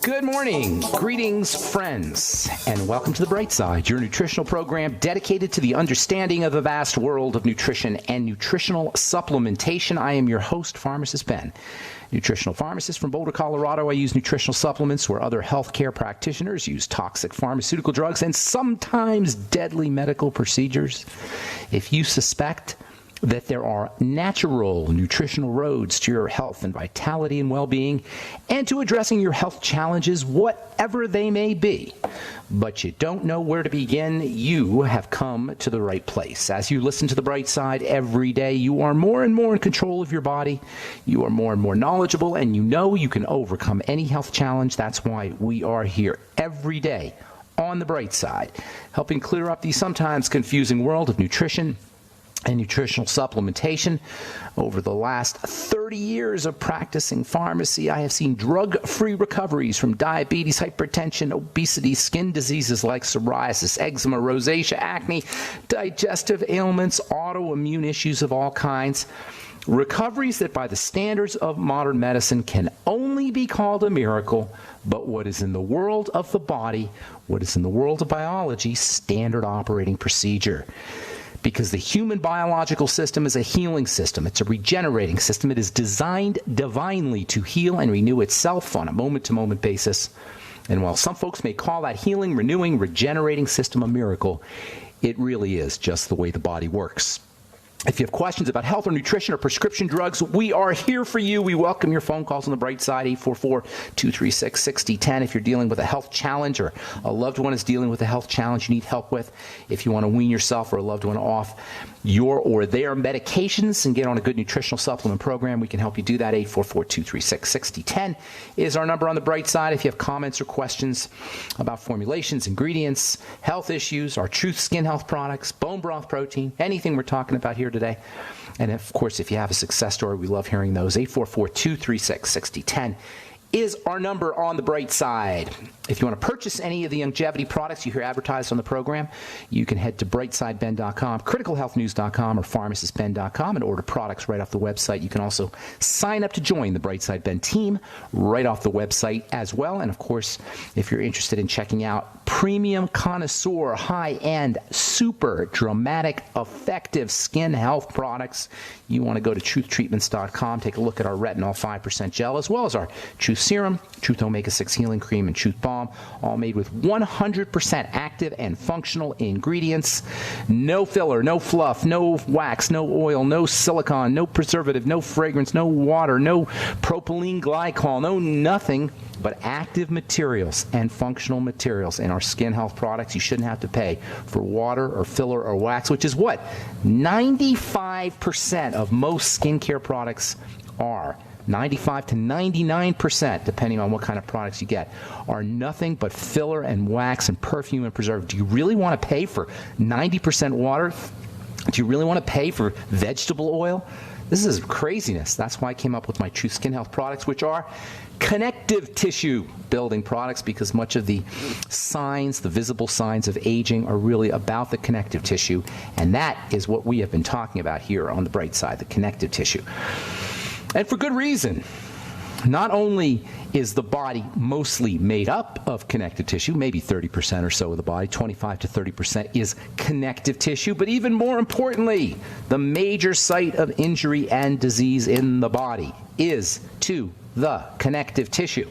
Good morning, greetings, friends, and welcome to The Bright Side, your nutritional program dedicated to the understanding of the vast world of nutrition and nutritional supplementation. I am your host, Pharmacist Ben, nutritional pharmacist from Boulder, Colorado. I use nutritional supplements where other healthcare practitioners use toxic pharmaceutical drugs and sometimes deadly medical procedures. If you suspect that there are natural nutritional roads to your health and vitality and well-being and to addressing your health challenges, whatever they may be, but you don't know where to begin, you have come to the right place. As you listen to The Bright Side every day, you are more and more in control of your body. You are more and more knowledgeable, and you know you can overcome any health challenge. That's why we are here every day on The Bright Side, helping clear up the sometimes confusing world of nutrition and nutritional supplementation. Over the last 30 years of practicing pharmacy, I have seen drug-free recoveries from diabetes, hypertension, obesity, skin diseases like psoriasis, eczema, rosacea, acne, digestive ailments, autoimmune issues of all kinds. Recoveries that by the standards of modern medicine can only be called a miracle, but what is in the world of the body, what is in the world of biology, standard operating procedure. Because the human biological system is a healing system. It's a regenerating system. It is designed divinely to heal and renew itself on a moment-to-moment basis. And while some folks may call that healing, renewing, regenerating system a miracle, it really is just the way the body works. If you have questions about health or nutrition or prescription drugs, we are here for you. We welcome your phone calls on The Bright Side, 844-236-6010. If you're dealing with a health challenge or a loved one is dealing with a health challenge you need help with, if you want to wean yourself or a loved one off your or their medications and get on a good nutritional supplement program, we can help you do that. 844-236-6010 is our number on The Bright Side. If you have comments or questions about formulations, ingredients, health issues, our Truth Skin Health products, bone broth protein, anything we're talking about here today. And of course, if you have a success story, we love hearing those. 844-236-6010 is our number on The Bright Side. If you want to purchase any of the longevity products you hear advertised on the program, you can head to brightsideben.com, criticalhealthnews.com, or pharmacistben.com and order products right off the website. You can also sign up to join the Bright Side Ben team right off the website as well. And of course, if you're interested in checking out premium connoisseur, high-end, super dramatic, effective skin health products, you want to go to truthtreatments.com, take a look at our retinol 5% gel, as well as our Truth Serum, Truth Omega-6 Healing Cream, and Truth Balm, all made with 100% active and functional ingredients. No filler, no fluff, no wax, no oil, no silicone, no preservative, no fragrance, no water, no propylene glycol, no nothing but active materials and functional materials in our skin health products. You shouldn't have to pay for water or filler or wax, which is what 95% of most skincare products are. 95 to 99%, depending on what kind of products you get, are nothing but filler and wax and perfume and preservative. Do you really want to pay for 90% water? Do you really want to pay for vegetable oil? This is craziness. That's why I came up with my True Skin Health products, which are connective tissue building products, because much of the signs, the visible signs of aging, are really about the connective tissue. And that is what we have been talking about here on The Bright Side, the connective tissue. And for good reason. Not only is the body mostly made up of connective tissue, maybe 30% or so of the body, 25 to 30% is connective tissue, but even more importantly, the major site of injury and disease in the body is to the connective tissue.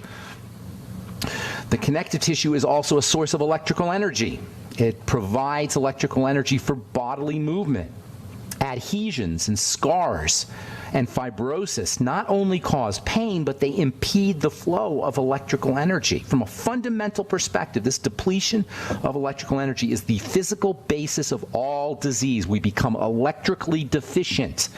The connective tissue is also a source of electrical energy. It provides electrical energy for bodily movement. Adhesions and scars and fibrosis not only cause pain, but they impede the flow of electrical energy. From a fundamental perspective, this depletion of electrical energy is the physical basis of all disease. We become electrically deficient.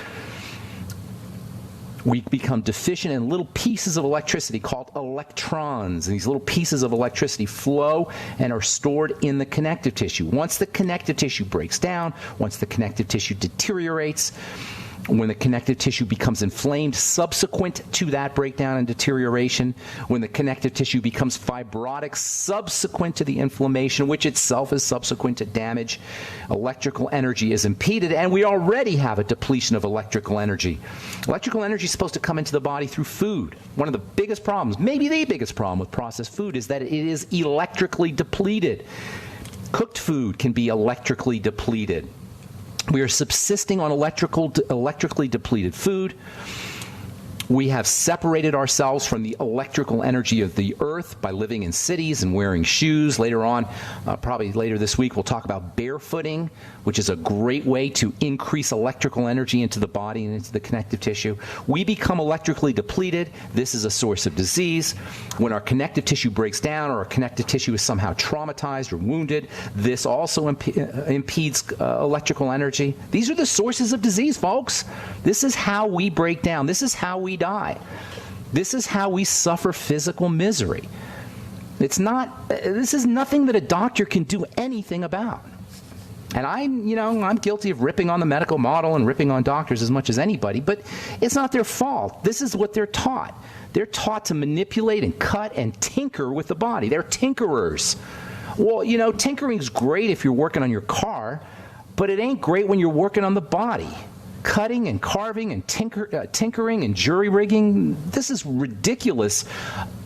We become deficient in little pieces of electricity called electrons. And these little pieces of electricity flow and are stored in the connective tissue. Once the connective tissue breaks down, once the connective tissue deteriorates, when the connective tissue becomes inflamed subsequent to that breakdown and deterioration, when the connective tissue becomes fibrotic subsequent to the inflammation, which itself is subsequent to damage, electrical energy is impeded, and we already have a depletion of electrical energy. Electrical energy is supposed to come into the body through food. One of the biggest problems, maybe the biggest problem with processed food, is that it is electrically depleted. Cooked food can be electrically depleted. We are subsisting on electrically depleted food. We have separated ourselves from the electrical energy of the earth by living in cities and wearing shoes. Later on, probably later this week, we'll talk about barefooting, which is a great way to increase electrical energy into the body and into the connective tissue. We become electrically depleted. This is a source of disease. When our connective tissue breaks down or our connective tissue is somehow traumatized or wounded, this also impedes electrical energy. These are the sources of disease, folks. This is how we break down. This is how we die. This is how we suffer physical misery. This is nothing that a doctor can do anything about. And I'm guilty of ripping on the medical model and ripping on doctors as much as anybody, but it's not their fault. This is what they're taught. They're taught to manipulate and cut and tinker with the body. They're tinkerers. Well, tinkering's great if you're working on your car, but it ain't great when you're working on the body. Cutting and carving and tinkering and jury rigging, this is ridiculous,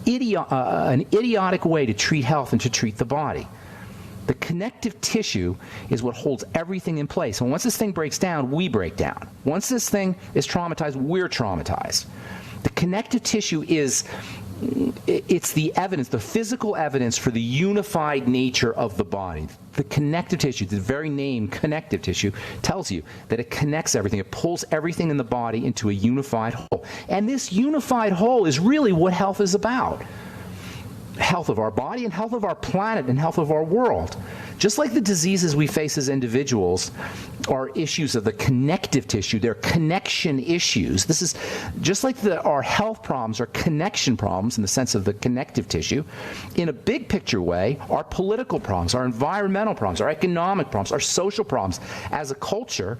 an idiotic way to treat health and to treat the body. The connective tissue is what holds everything in place. And once this thing breaks down, we break down. Once this thing is traumatized, we're traumatized. The connective tissue it's the evidence, the physical evidence for the unified nature of the body. The connective tissue, the very name connective tissue, tells you that it connects everything. It pulls everything in the body into a unified whole. And this unified whole is really what health is about. Health of our body and health of our planet and health of our world. Just like the diseases we face as individuals are issues of the connective tissue, they're connection issues. This is just like our health problems are connection problems in the sense of the connective tissue. In a big picture way, our political problems, our environmental problems, our economic problems, our social problems as a culture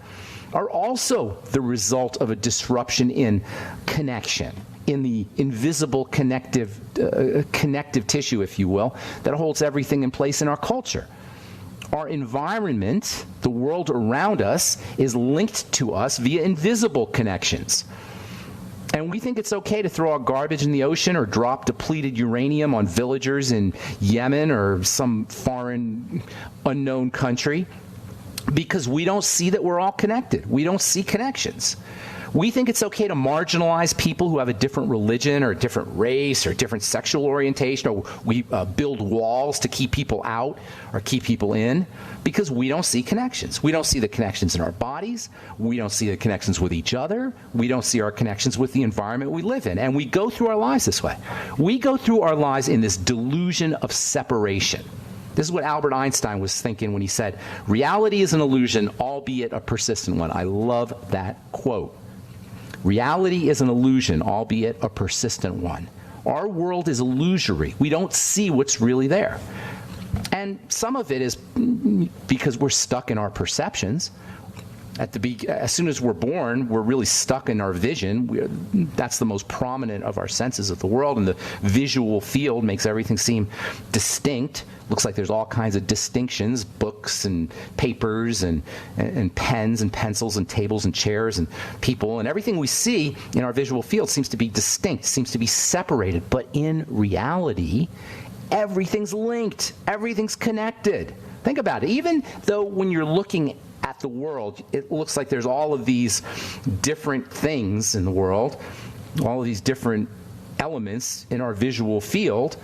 are also the result of a disruption in connection, in the invisible connective tissue, if you will, that holds everything in place in our culture. Our environment, the world around us, is linked to us via invisible connections. And we think it's okay to throw our garbage in the ocean or drop depleted uranium on villagers in Yemen or some foreign unknown country because we don't see that we're all connected. We don't see connections. We think it's okay to marginalize people who have a different religion or a different race or different sexual orientation, or we build walls to keep people out or keep people in because we don't see connections. We don't see the connections in our bodies. We don't see the connections with each other. We don't see our connections with the environment we live in. And we go through our lives this way. We go through our lives in this delusion of separation. This is what Albert Einstein was thinking when he said, reality is an illusion, albeit a persistent one. I love that quote. Reality is an illusion, albeit a persistent one. Our world is illusory. We don't see what's really there. And some of it is because we're stuck in our perceptions. As soon as we're born, we're really stuck in our vision. That's the most prominent of our senses of the world, and the visual field makes everything seem distinct. Looks like there's all kinds of distinctions, books and papers and pens and pencils and tables and chairs and people, and everything we see in our visual field seems to be distinct, seems to be separated. But in reality, everything's linked, everything's connected. Think about it. Even though when you're looking at the world, it looks like there's all of these different things in the world, all of these different elements in our visual field.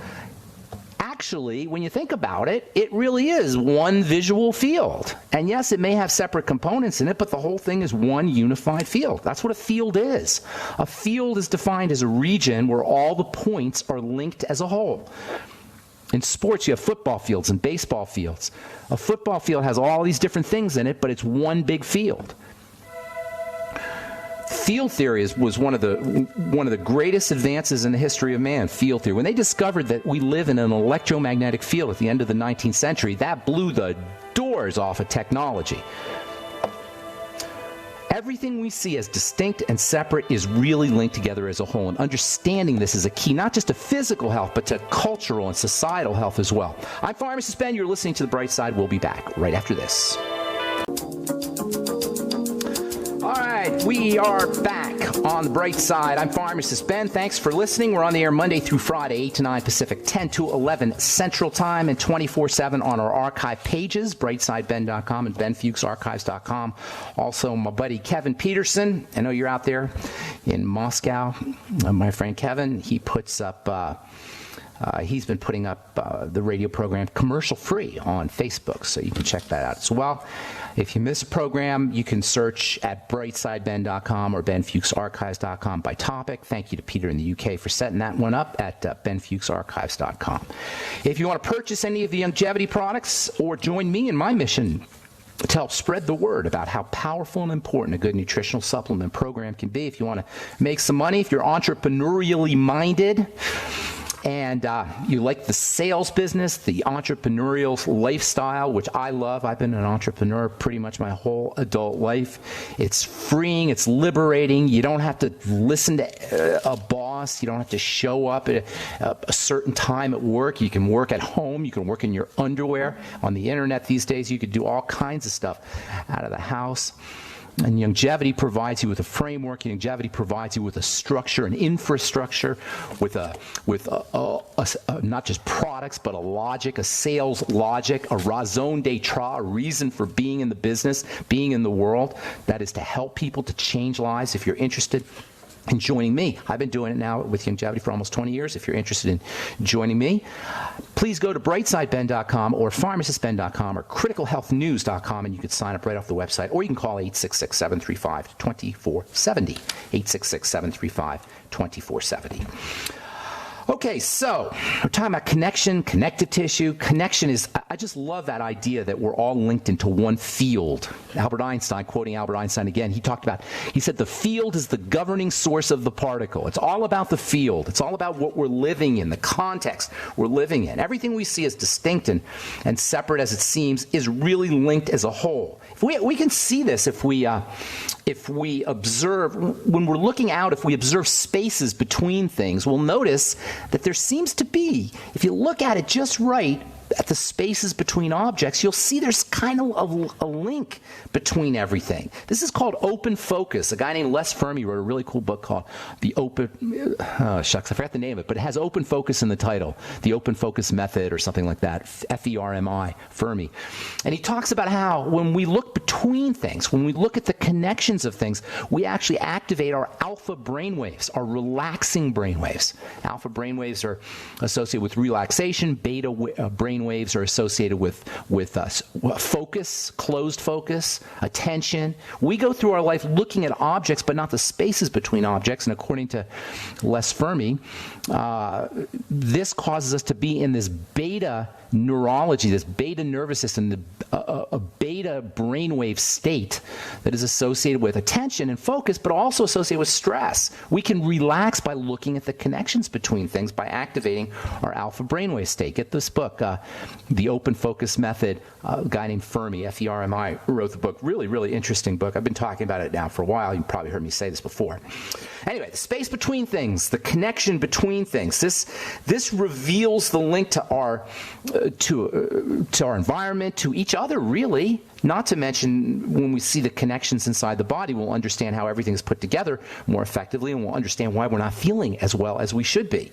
Actually, when you think about it, it really is one visual field. And yes, it may have separate components in it, but the whole thing is one unified field. That's what a field is. A field is defined as a region where all the points are linked as a whole. In sports, you have football fields and baseball fields. A football field has all these different things in it, but it's one big field. Field theory was one of the greatest advances in the history of man, field theory. When they discovered that we live in an electromagnetic field at the end of the 19th century, that blew the doors off of technology. Everything we see as distinct and separate is really linked together as a whole, and understanding this is a key, not just to physical health, but to cultural and societal health as well. I'm Pharmacist Ben. You're listening to The Bright Side. We'll be back right after this. All right, we are back on The Bright Side. I'm Pharmacist Ben. Thanks for listening. We're on the air Monday through Friday, 8 to 9 Pacific, 10 to 11 Central Time, and 24/7 on our archive pages, brightsideben.com and benfuchsarchives.com. Also, my buddy Kevin Peterson. I know you're out there in Moscow. My friend Kevin, he puts up... he's been putting up the radio program commercial-free on Facebook, so you can check that out as well. If you miss a program, you can search at brightsideben.com or benfuchsarchives.com by topic. Thank you to Peter in the UK for setting that one up at benfuchsarchives.com. If you want to purchase any of the longevity products or join me in my mission to help spread the word about how powerful and important a good nutritional supplement program can be, if you want to make some money, if you're entrepreneurially minded, and you like the sales business, the entrepreneurial lifestyle, which I love. I've been an entrepreneur pretty much my whole adult life. It's freeing. It's liberating. You don't have to listen to a boss. You don't have to show up at a certain time at work. You can work at home. You can work in your underwear. On the internet these days, you can do all kinds of stuff out of the house. And longevity provides you with a framework. Longevity provides you with a structure, an infrastructure, with not just products, but a logic, a sales logic, a raison d'etre, a reason for being in the business, being in the world. That is to help people to change lives. If you're interested in joining me, I've been doing it now with longevity for almost 20 years. If you're interested in joining me, please go to brightsideben.com or pharmacistben.com or criticalhealthnews.com, and you can sign up right off the website, or you can call 866-735-2470, 866-735-2470. Okay, so we're talking about connection, connective tissue. Connection is, I just love that idea that we're all linked into one field. Albert Einstein, quoting Albert Einstein again, he said, the field is the governing source of the particle. It's all about the field. It's all about what we're living in, the context we're living in. Everything we see as distinct and separate as it seems is really linked as a whole. We can see this if we observe, when we're looking out, if we observe spaces between things, we'll notice that there seems to be, if you look at it just right, at the spaces between objects, you'll see there's kind of a link between everything. This is called open focus. A guy named Les Fermi wrote a really cool book called The Open... I forgot the name of it, but it has open focus in the title. The Open Focus Method or something like that. F-E-R-M-I, Fermi. And he talks about how when we look between things, when we look at the connections of things, we actually activate our alpha brainwaves, our relaxing brainwaves. Alpha brainwaves are associated with relaxation. Beta brainwaves are associated with focus, closed focus, attention. We go through our life looking at objects, but not the spaces between objects. And according to Les Fermi, this causes us to be in this beta neurology, this beta nervous system, a beta brainwave state that is associated with attention and focus, but also associated with stress. We can relax by looking at the connections between things, by activating our alpha brainwave state. Get this book, The Open Focus Method. A guy named Fermi, F-E-R-M-I, wrote the book. Really, really interesting book. I've been talking about it now for a while. You've probably heard me say this before. Anyway, the space between things, the connection between things. This reveals the link to our environment, to each other, really. Not to mention, when we see the connections inside the body, we'll understand how everything is put together more effectively, and we'll understand why we're not feeling as well as we should be.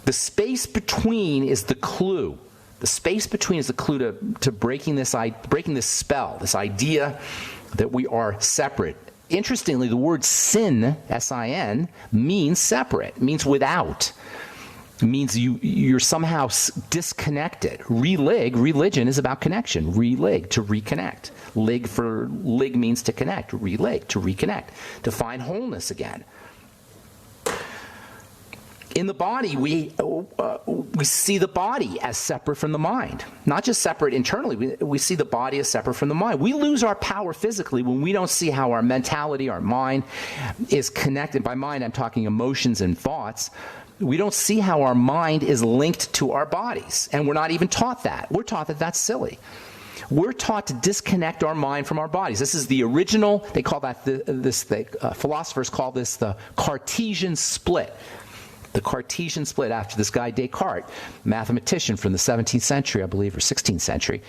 The space between is the clue. The space between is the clue to breaking this spell, this idea that we are separate. Interestingly, the word sin, S-I-N, means separate, means without. It means you're somehow disconnected. Religion is about connection. Relig, to reconnect. Lig means to connect. Relig, to reconnect, to find wholeness again. In the body, we see the body as separate from the mind. Not just separate internally, we see the body as separate from the mind. We lose our power physically when we don't see how our mentality, our mind, is connected. By mind, I'm talking emotions and thoughts. We don't see how our mind is linked to our bodies, and we're not even taught that. We're taught that that's silly. We're taught to disconnect our mind from our bodies. This is the original, they call that, philosophers call this the Cartesian split. The Cartesian split after this guy Descartes, mathematician from the 17th century, I believe, or 16th century.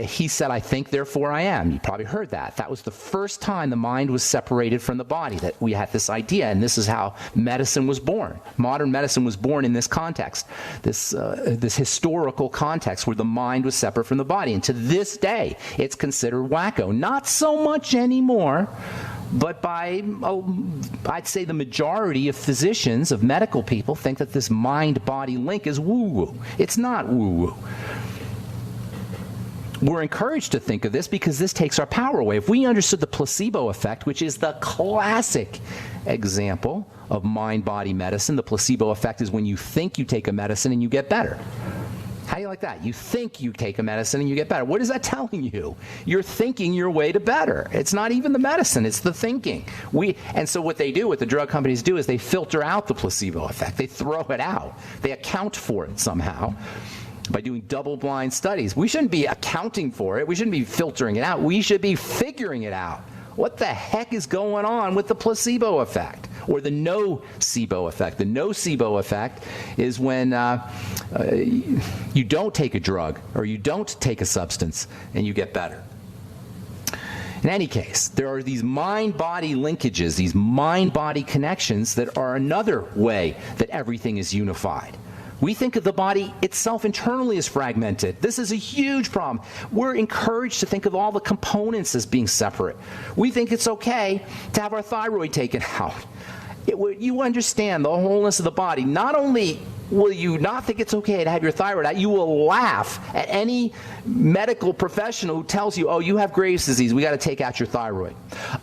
He said, I think, therefore I am. You probably heard that. That was the first time the mind was separated from the body, that we had this idea, and this is how medicine was born. Modern medicine was born in this context, this historical context where the mind was separate from the body. And to this day, it's considered wacko. Not so much anymore, but by, I'd say the majority of physicians, of medical people, think that this mind-body link is woo-woo. It's not woo-woo. We're encouraged to think of this because this takes our power away. If we understood the placebo effect, which is the classic example of mind-body medicine, the placebo effect is when you think you take a medicine and you get better. How do you like that? You think you take a medicine and you get better. What is that telling you? You're thinking your way to better. It's not even the medicine, it's the thinking. And so what they do, what the drug companies do, is they filter out the placebo effect. They throw it out. They account for it somehow by doing double-blind studies. We shouldn't be accounting for it. We shouldn't be filtering it out. We should be figuring it out. What the heck is going on with the placebo effect or the nocebo effect? The nocebo effect is when you don't take a drug or you don't take a substance and you get better. In any case, there are these mind-body linkages, these mind-body connections that are another way that everything is unified. We think of the body itself internally as fragmented. This is a huge problem. We're encouraged to think of all the components as being separate. We think it's okay to have our thyroid taken out. You understand the wholeness of the body. Not only will you not think it's okay to have your thyroid out, you will laugh at any medical professional who tells you, oh, you have Graves' disease, we got to take out your thyroid.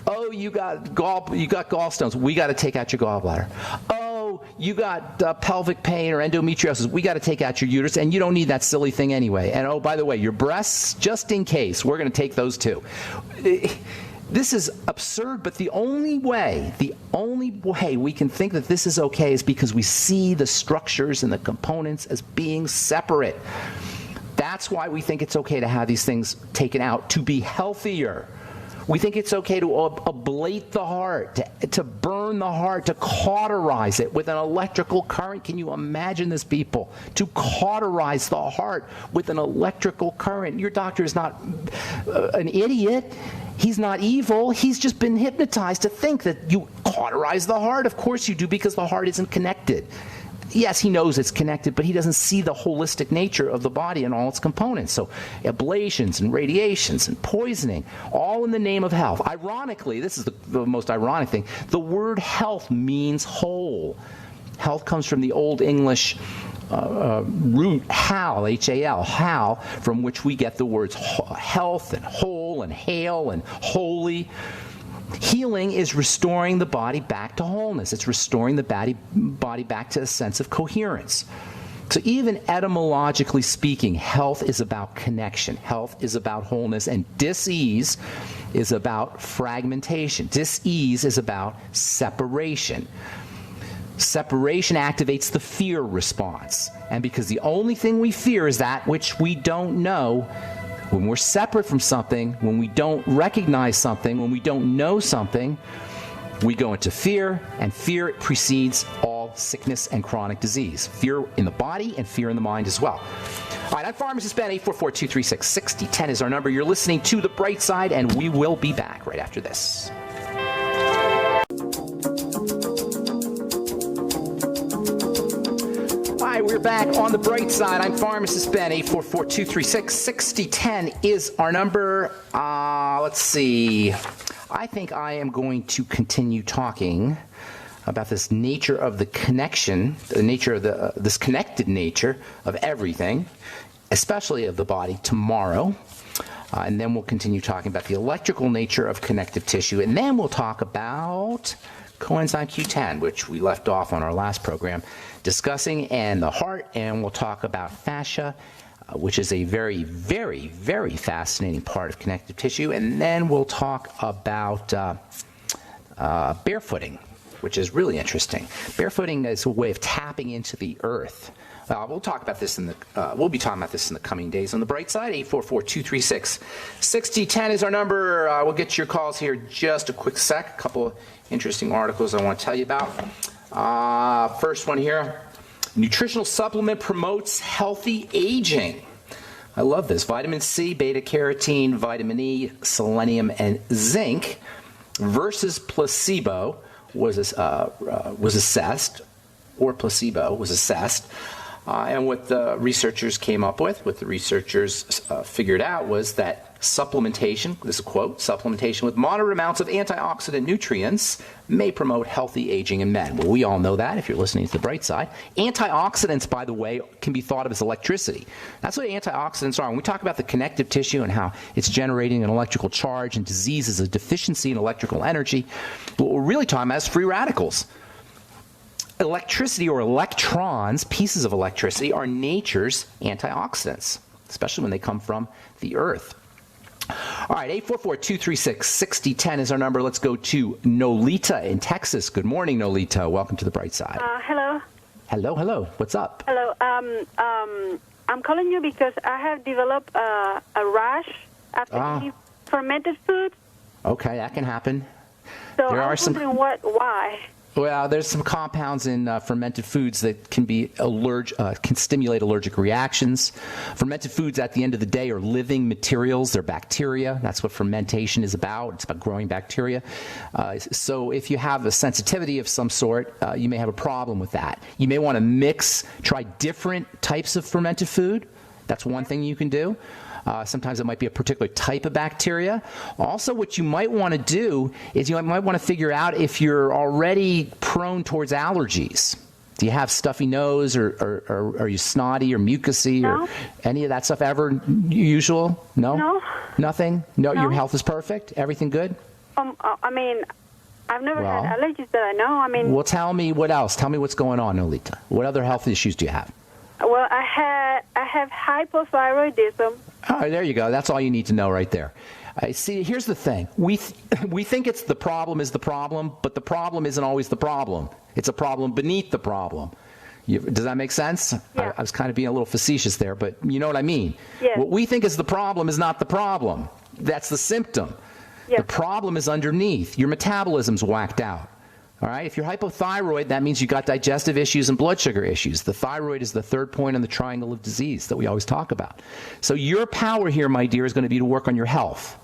Oh, you got gallstones, we got to take out your gallbladder. You got pelvic pain or endometriosis, we got to take out your uterus, and you don't need that silly thing anyway. And oh, by the way, your breasts, just in case, we're going to take those too. This is absurd, but the only way we can think that this is okay is because we see the structures and the components as being separate. That's why we think it's okay to have these things taken out, to be healthier. We think it's okay to ablate the heart, to burn the heart, to cauterize it with an electrical current. Can you imagine this, people? To cauterize the heart with an electrical current. Your doctor is not an idiot. He's not evil. He's just been hypnotized to think that you cauterize the heart. Of course you do, because the heart isn't connected. Yes, he knows it's connected, but he doesn't see the holistic nature of the body and all its components. So ablations and radiations and poisoning, all in the name of health. Ironically, this is the most ironic thing, the word health means whole. Health comes from the Old English root hal, H-A-L, hal, from which we get the words health and whole and hail and holy. Healing is restoring the body back to wholeness. It's restoring the body back to a sense of coherence. So even etymologically speaking, health is about connection. Health is about wholeness, and dis-ease is about fragmentation. Dis-ease is about separation. Separation activates the fear response. And because the only thing we fear is that which we don't know, when we're separate from something, when we don't recognize something, when we don't know something, we go into fear, and fear precedes all sickness and chronic disease. Fear in the body and fear in the mind as well. All right, I'm Pharmacist Ben. 844-236-6010 is our number. You're listening to The Bright Side, and we will be back right after this. Hi, we're back on The Bright Side. I'm Pharmacist Ben. 844-236-6010 is our number. Let's see. I think I am going to continue talking about this nature of the connection, the nature of this connected nature of everything, especially of the body, tomorrow. And then we'll continue talking about the electrical nature of connective tissue. And then we'll talk about coenzyme Q10, which we left off on our last program discussing, and the heart, and we'll talk about fascia, which is a very, very, very fascinating part of connective tissue, and then we'll talk about barefooting. which is really interesting. Barefooting is a way of tapping into the earth. We'll talk about this we'll be talking about this in the coming days. On the bright side, 844-236-6010 is our number. We'll get your calls here in just a quick sec. A couple of interesting articles I want to tell you about. First one here, nutritional supplement promotes healthy aging. I love this. Vitamin C, beta-carotene, vitamin E, selenium, and zinc versus placebo was assessed. And what the researchers came up with, what the researchers figured out was that supplementation, this is a quote, supplementation with moderate amounts of antioxidant nutrients may promote healthy aging in men. Well, we all know that if you're listening to the bright side. Antioxidants, by the way, can be thought of as electricity. That's what antioxidants are. When we talk about the connective tissue and how it's generating an electrical charge and disease is a deficiency in electrical energy, what we're really talking about is free radicals. Electricity or electrons, pieces of electricity, are nature's antioxidants, especially when they come from the earth. All right, 844-236-6010 is our number. Let's go to Nolita in Texas. Good morning, Nolita. Welcome to the bright side. Hello. Hello. What's up? Hello. I'm calling you because I have developed a rash after eating fermented foods. Okay, that can happen. So I was wondering why. Well, there's some compounds in fermented foods that can be can stimulate allergic reactions. Fermented foods, at the end of the day, are living materials. They're bacteria. That's what fermentation is about. It's about growing bacteria. So if you have a sensitivity of some sort, you may have a problem with that. You may want to try different types of fermented food. That's one thing you can do. Sometimes it might be a particular type of bacteria. Also, what you might want to do is you might want to figure out if you're already prone towards allergies. Do you have stuffy nose, or are you snotty or mucusy, or any of that stuff ever usual? No? Nothing? No, your health is perfect? Everything good? I've never had allergies that I know. Well, tell me what else. Tell me what's going on, Nolita. What other health issues do you have? Well, I have hypothyroidism. Oh, there you go. That's all you need to know right there. See, here's the thing. We think it's the problem is the problem, but the problem isn't always the problem. It's a problem beneath the problem. Does that make sense? Yeah. I was kind of being a little facetious there, but you know what I mean. Yes. What we think is the problem is not the problem. That's the symptom. Yes. The problem is underneath. Your metabolism's whacked out. All right, if you're hypothyroid, that means you got digestive issues and blood sugar issues. The thyroid is the third point on the triangle of disease that we always talk about. So your power here, my dear, is going to be to work on your health.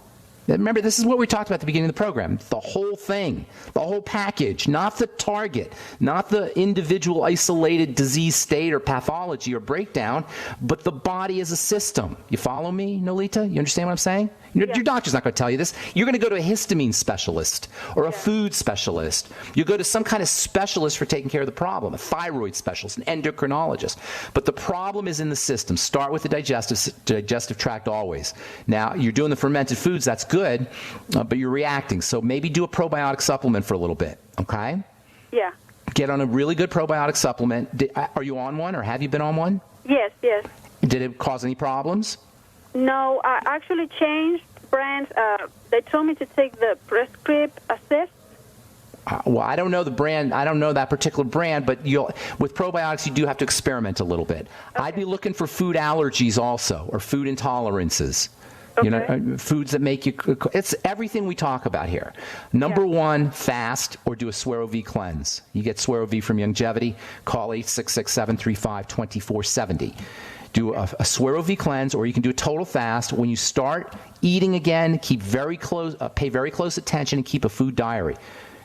Remember, this is what we talked about at the beginning of the program. The whole thing, the whole package, not the target, not the individual isolated disease state or pathology or breakdown, but the body as a system. You follow me, Nolita? You understand what I'm saying? Your doctor's not going to tell you this. You're going to go to a histamine specialist or a food specialist. You go to some kind of specialist for taking care of the problem, a thyroid specialist, an endocrinologist. But the problem is in the system. Start with the digestive tract always. Now, you're doing the fermented foods. That's good, but you're reacting. So maybe do a probiotic supplement for a little bit, okay? Yeah. Get on a really good probiotic supplement. Are you on one, or have you been on one? Yes. Did it cause any problems? No, I actually changed brands. They told me to take the Prescript Assist. Well, I don't know the brand. I don't know that particular brand, but with probiotics, you do have to experiment a little bit. Okay. I'd be looking for food allergies also, or food intolerances. Okay. You know, foods that make you. It's everything we talk about here. Number one, fast or do a Suero V cleanse. You get Suero V from Longevity. Call 866-735-2470. Do a Suero V cleanse, or you can do a total fast. When you start eating again, pay very close attention and keep a food diary.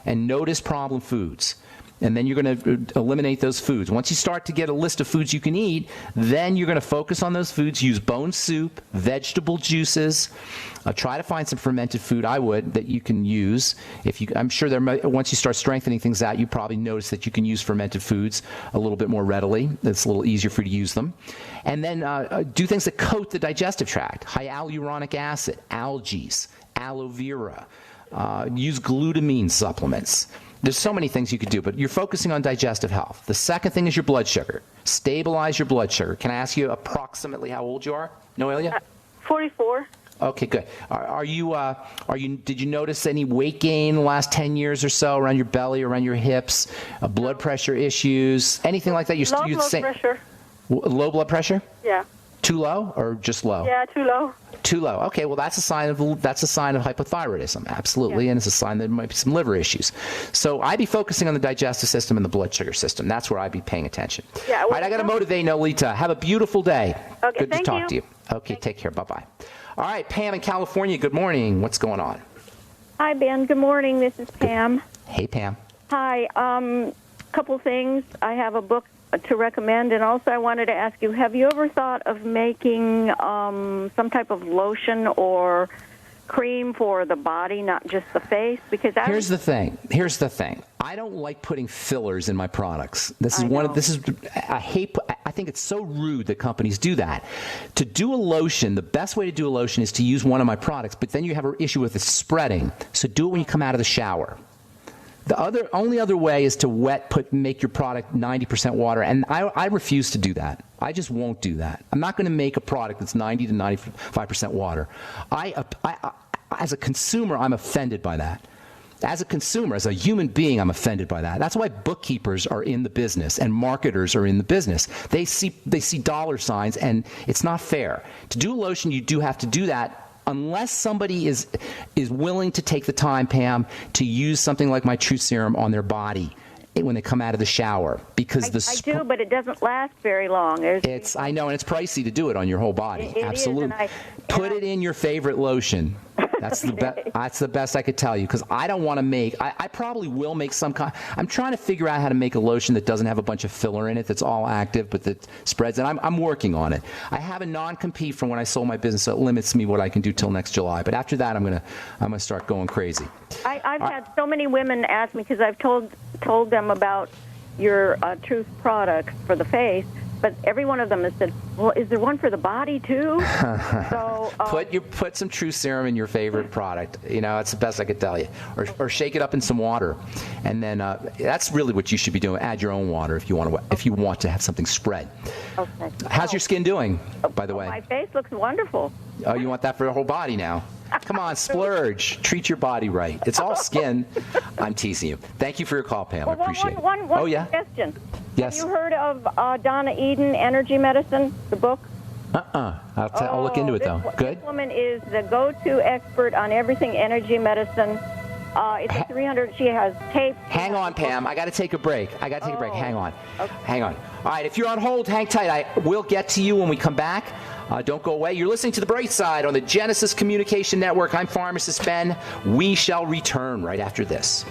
And notice problem foods. And then you're going to eliminate those foods. Once you start to get a list of foods you can eat, then you're going to focus on those foods. Use bone soup, vegetable juices. Try to find some fermented food, that you can use. I'm sure once you start strengthening things out, you probably notice that you can use fermented foods a little bit more readily. It's a little easier for you to use them. And then do things that coat the digestive tract. Hyaluronic acid, algae, aloe vera. Use glutamine supplements. There's so many things you could do, but you're focusing on digestive health. The second thing is your blood sugar. Stabilize your blood sugar. Can I ask you approximately how old you are, Noelia? 44. Okay, good. Are you? Did you notice any weight gain in the last 10 years or so around your belly, around your hips, blood pressure issues, anything like that? Low blood pressure. Low blood pressure? Yeah. Too low or just low? Yeah, too low. Too low. Okay, well that's a sign of hypothyroidism, absolutely, and it's a sign that there might be some liver issues. So I'd be focusing on the digestive system and the blood sugar system. That's where I'd be paying attention. Yeah. All right, I got to motivate Nolita. Have a beautiful day. Okay, good to talk to you. Okay, take care. Bye-bye. All right, Pam in California. Good morning. What's going on? Hi, Ben. Good morning. This is Pam. Hey, Pam. Hi. Couple things. I have a book to recommend, and also I wanted to ask you, have you ever thought of making some type of lotion or cream for the body, not just the face? Because Here's the thing. I don't like putting fillers in my products. I think it's so rude that companies do that. To do a lotion, the best way to do a lotion is to use one of my products, but then you have an issue with it spreading. So do it when you come out of the shower. The only other way is to make your product 90% water, and I refuse to do that. I just won't do that. I'm not going to make a product that's 90 to 95% water. As a consumer, I'm offended by that. As a consumer, as a human being, I'm offended by that. That's why bookkeepers are in the business and marketers are in the business. They see dollar signs, and it's not fair. To do a lotion, you do have to do that. Unless somebody is willing to take the time, Pam, to use something like my True Serum on their body when they come out of the shower, because I do, but it doesn't last very long. I know, and it's pricey to do it on your whole body. Absolutely. Put it in your favorite lotion. That's the best I could tell you, because I don't want to make. I probably will make some kind. I'm trying to figure out how to make a lotion that doesn't have a bunch of filler in it, that's all active, but that spreads. And I'm working on it. I have a non-compete from when I sold my business, so it limits me what I can do till next July. But after that, I'm gonna start going crazy. I've had so many women ask me, because I've told them about your Truth products for the face. But every one of them has said, well, is there one for the body, too? So put some True Serum in your favorite product. That's the best I could tell you. Or shake it up in some water. And then that's really what you should be doing. Add your own water if you want to have something spread. Okay. How's your skin doing, by the way? My face looks wonderful. Oh, you want that for the whole body now? Come on, splurge. Treat your body right. It's all skin. I'm teasing you. Thank you for your call, Pam. I appreciate it. One suggestion. Yes. Have you heard of Donna Eden, Energy Medicine, the book? I'll look into it, though. Good. This woman is the go-to expert on everything energy medicine. It's a 300. She has tape. Hang on, Pam. I got to take a break. Hang on. Okay. Hang on. All right. If you're on hold, hang tight. I will get to you when we come back. Don't go away. You're listening to The Bright Side on the Genesis Communication Network. I'm Pharmacist Ben. We shall return right after this.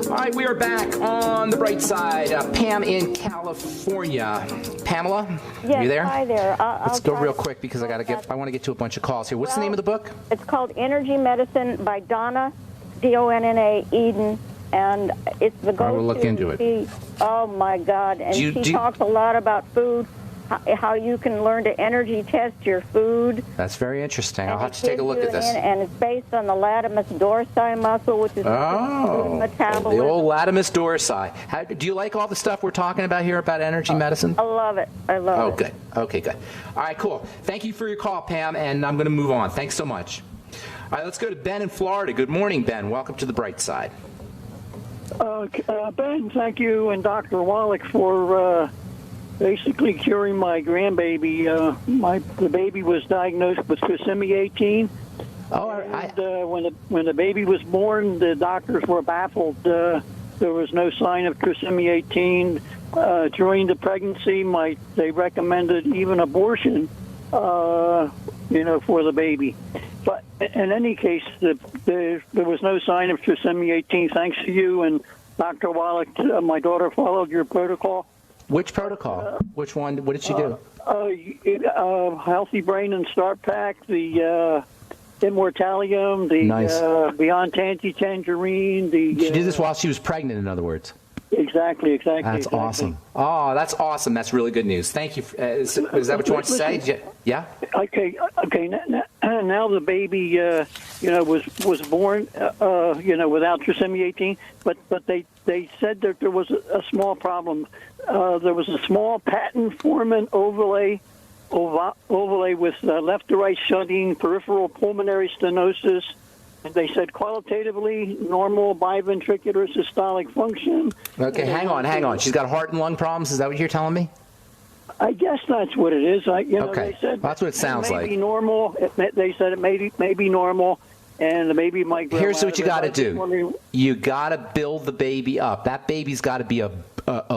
All right, we are back on The Bright Side. Pam in California. Pamela, yes, you there? Hi there. Let's go real quick because I want to get to a bunch of calls here. What's the name of the book? It's called Energy Medicine by Donna, Donna Eden, and it's the go-to. I will look into it. Oh my God! And she talks a lot about food, how you can learn to energy test your food. That's very interesting. I'll have to take a look at this. And it's based on the latimus dorsi muscle, which is food metabolism. The old latimus dorsi. Do you like all the stuff we're talking about here about energy medicine? I love it. Oh, good. Okay, good. All right, cool. Thank you for your call, Pam, and I'm going to move on. Thanks so much. All right, let's go to Ben in Florida. Good morning, Ben. Welcome to The Bright Side. Ben, thank you, and Dr. Wallach for basically curing my grandbaby. The baby was diagnosed with trisomy 18. When the baby was born, the doctors were baffled. There was no sign of trisomy 18. During the pregnancy, they recommended even abortion, for the baby. But in any case, there was no sign of trisomy 18. Thanks to you and Dr. Wallach, my daughter followed your protocol. Which protocol? Which one? What did she do? Healthy Brain and Start Pack, the Immortalium, the nice. Beyond Tangy Tangerine. She did this while she was pregnant, in other words. Exactly. That's awesome. Oh, that's awesome. That's really good news. Thank you. Is that what you want to say? Yeah. Okay. Now the baby, was born, without trisomy 18, but they said that there was a small problem. There was a small patent foramen overlay with left to right shunting, peripheral pulmonary stenosis. And they said qualitatively normal biventricular systolic function. Okay, hang on. She's got heart and lung problems. Is that what you're telling me? I guess that's what it is. Okay, they said that's what it sounds like. It may be normal. They said it may be normal, and the baby might grow. Here's what you got to do. You got to build the baby up. That baby's got to be a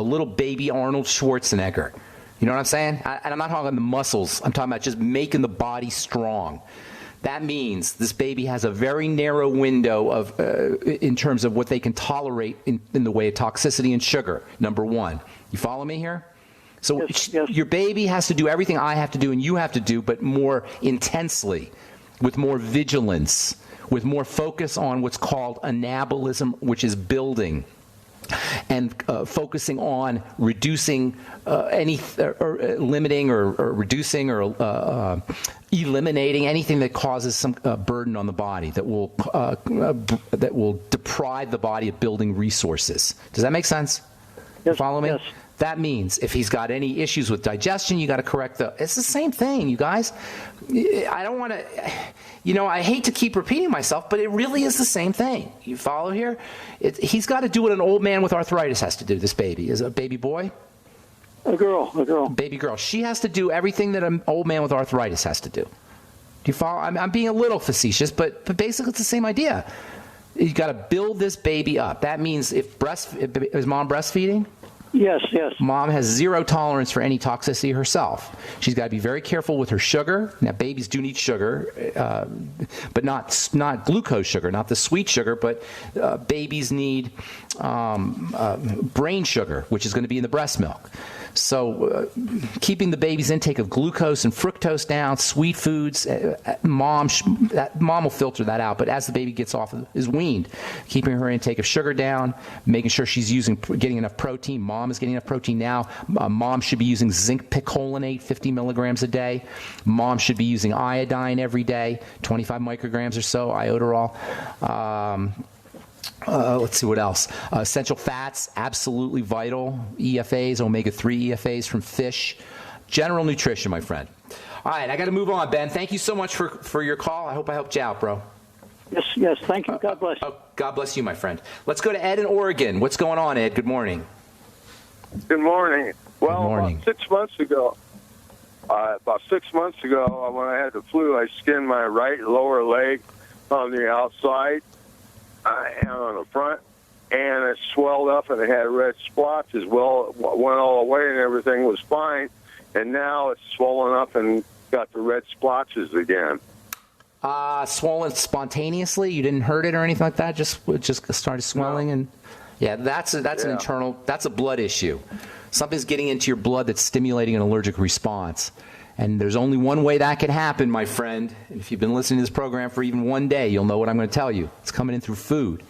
little baby Arnold Schwarzenegger. You know what I'm saying? And I'm not talking about the muscles. I'm talking about just making the body strong. That means this baby has a very narrow window of, in terms of what they can tolerate in the way of toxicity and sugar, number one. You follow me here? So yes. Your baby has to do everything I have to do and you have to do, but more intensely, with more vigilance, with more focus on what's called anabolism, which is building, and focusing on reducing limiting or reducing or eliminating anything that causes some burden on the body that will deprive the body of building resources. Does that make sense? Yes. Follow me? Yes. That means if he's got any issues with digestion, you got to correct it's the same thing, you guys. I don't want to, I hate to keep repeating myself, but it really is the same thing. You follow here? He's got to do what an old man with arthritis has to do, this baby. Is it a baby boy? A girl. Baby girl. She has to do everything that an old man with arthritis has to do. Do you follow? I'm being a little facetious, but basically it's the same idea. You got to build this baby up. That means is mom breastfeeding? Yes. Mom has zero tolerance for any toxicity herself. She's got to be very careful with her sugar. Now, babies do need sugar, but not glucose sugar, not the sweet sugar, but babies need brain sugar, which is going to be in the breast milk. So keeping the baby's intake of glucose and fructose down, sweet foods, mom will filter that out. But as the baby is weaned, keeping her intake of sugar down, making sure she's getting enough protein. Mom is getting enough protein now. Mom should be using zinc picolinate, 50 milligrams a day. Mom should be using iodine every day, 25 micrograms or so, iodoral. Let's see what else. Essential fats, absolutely vital. EFAs, omega-3 EFAs from fish. General nutrition, my friend. All right, I got to move on, Ben. Thank you so much for your call. I hope I helped you out, bro. Yes. Thank you. God bless. God bless you, my friend. Let's go to Ed in Oregon. What's going on, Ed? Good morning. Good morning. Well, Good morning. About 6 months ago, when I had the flu, I skinned my right lower leg on the outside and on the front, and it swelled up and it had red spots as well. It went all away and everything was fine, and now it's swollen up and got the red splotches again. Swollen spontaneously? You didn't hurt it or anything like that? It just started swelling? No. And yeah, that's an internal, that's a blood issue. Something's getting into your blood that's stimulating an allergic response. And there's only one way that can happen, my friend. If you've been listening to this program for even one day, you'll know what I'm going to tell you. It's coming in through food,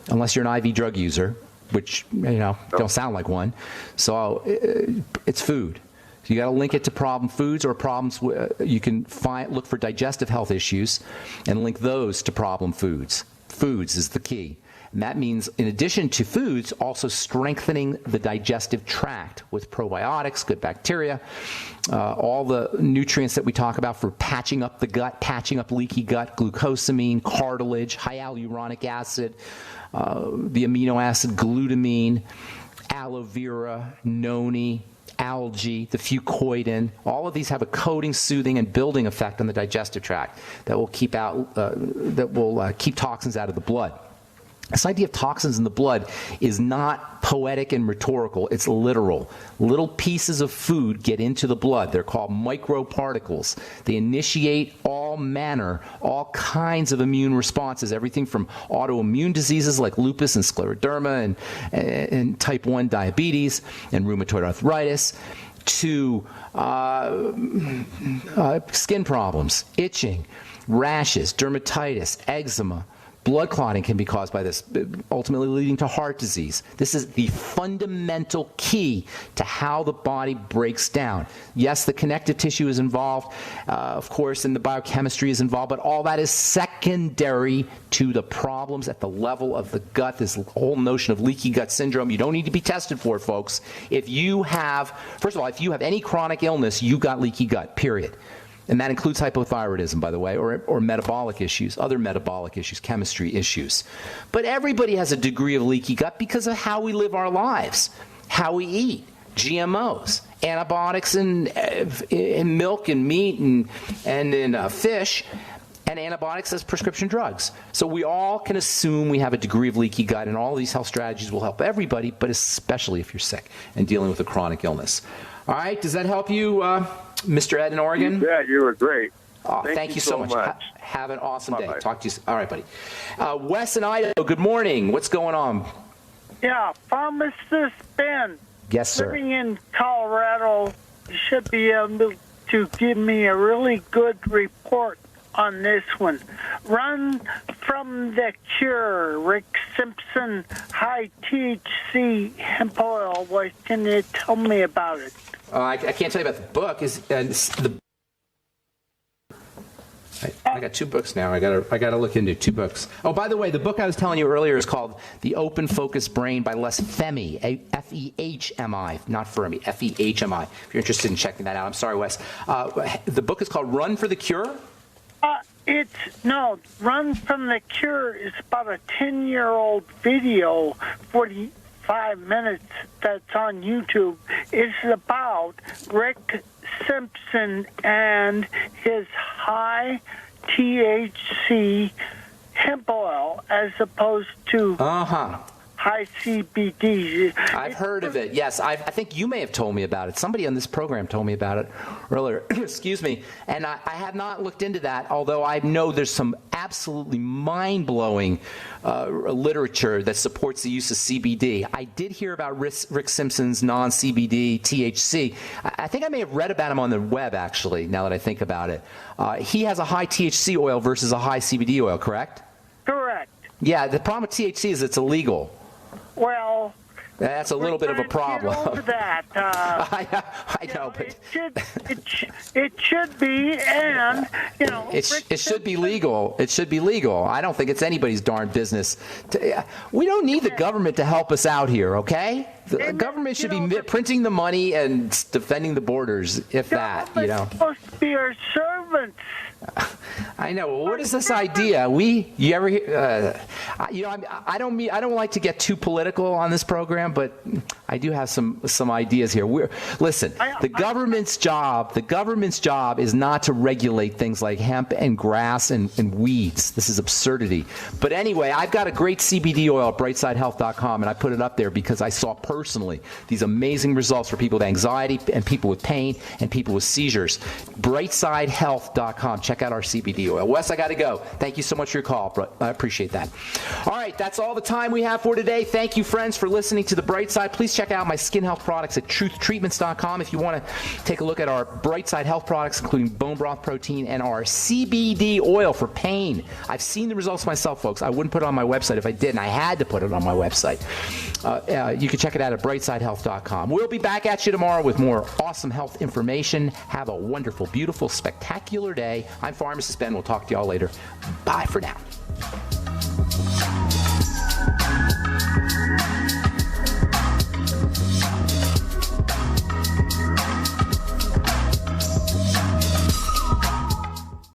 unless you're an IV drug user, which, don't sound like one. So it's food. So you got to link it to problem foods or problems. You can look for digestive health issues and link those to problem foods. Foods is the key. And that means, in addition to foods, also strengthening the digestive tract with probiotics, good bacteria, all the nutrients that we talk about for patching up the gut, patching up leaky gut, glucosamine, cartilage, hyaluronic acid, the amino acid glutamine, aloe vera, noni, algae, the fucoidin. All of these have a coating, soothing, and building effect on the digestive tract that will keep keep toxins out of the blood. This idea of toxins in the blood is not poetic and rhetorical. It's literal. Little pieces of food get into the blood. They're called microparticles. They initiate all kinds of immune responses, everything from autoimmune diseases like lupus and scleroderma and type 1 diabetes and rheumatoid arthritis to skin problems, itching, rashes, dermatitis, eczema, Blood clotting can be caused by this, ultimately leading to heart disease. This is the fundamental key to how the body breaks down. Yes, the connective tissue is involved, of course, and the biochemistry is involved, but all that is secondary to the problems at the level of the gut, this whole notion of leaky gut syndrome. You don't need to be tested for it, folks. If you have, first of all, if you have any chronic illness, you got leaky gut, period. And that includes hypothyroidism, by the way, or metabolic issues, other metabolic issues, chemistry issues. But everybody has a degree of leaky gut because of how we live our lives, how we eat, GMOs, antibiotics in milk and meat and in fish, and antibiotics as prescription drugs. So we all can assume we have a degree of leaky gut, and all of these health strategies will help everybody, but especially if you're sick and dealing with a chronic illness. All right, does that help you, Mr. Ed in Oregon? Yeah, you were great. Thank you so much. Have an awesome day. Bye-bye. Talk to you soon. All right, buddy. Wes in Idaho, good morning. What's going on? Yeah, Pharmacist Ben. Yes, sir. Living in Colorado, you should be able to give me a really good report on this one. Run from the Cure, Rick Simpson, high THC hemp oil. What can you tell me about it? I can't tell you about the book. I got 2 books now. I gotta look into 2 books. Oh, by the way, the book I was telling you earlier is called The Open Focus Brain by Les Fehmi, F-E-H-M-I, not Fermi, F-E-H-M-I. If you're interested in checking that out, I'm sorry, Wes. The book is called Run for the Cure. Run from the Cure is about a 10-year-old video, 45 minutes, that's on YouTube. It's about Rick Simpson and his high THC hemp oil as opposed to high CBD. I've heard of it. Yes, I think you may have told me about it. Somebody on this program told me about it earlier. Excuse me. And I have not looked into that, although I know there's some absolutely mind-blowing literature that supports the use of CBD. I did hear about Rick Simpson's non-CBD THC. I think I may have read about him on the web, actually, now that I think about it. He has a high THC oil versus a high CBD oil, correct? Correct. Yeah, the problem with THC is it's illegal. Well, that's a little bit of a problem. Get over that. I know, but it should be, and it should be legal. It should be legal. I don't think it's anybody's darn business. We don't need the government to help us out here, okay? The government should be printing the money and defending the borders, if that. It's supposed to be our servants. I know. Well, what is this idea? You ever hear? I don't like to get too political on this program, but I do have some ideas here. Listen. The government's job is not to regulate things like hemp and grass and weeds. This is absurdity. But anyway, I've got a great CBD oil at brightsidehealth.com, and I put it up there because I saw personally these amazing results for people with anxiety and people with pain and people with seizures. brightsidehealth.com. Check out our CBD oil. Wes, I got to go. Thank you so much for your call. I appreciate that. All right, that's all the time we have for today. Thank you, friends, for listening to The Bright Side. Please check out my skin health products at truthtreatments.com if you want to take a look at our Bright Side health products, including bone broth protein and our CBD oil for pain. I've seen the results myself, folks. I wouldn't put it on my website if I didn't. I had to put it on my website. You can check it out at brightsidehealth.com. We'll be back at you tomorrow with more awesome health information. Have a wonderful, beautiful, spectacular day. I'm Pharmacist Ben. We'll talk to y'all later. Bye for now.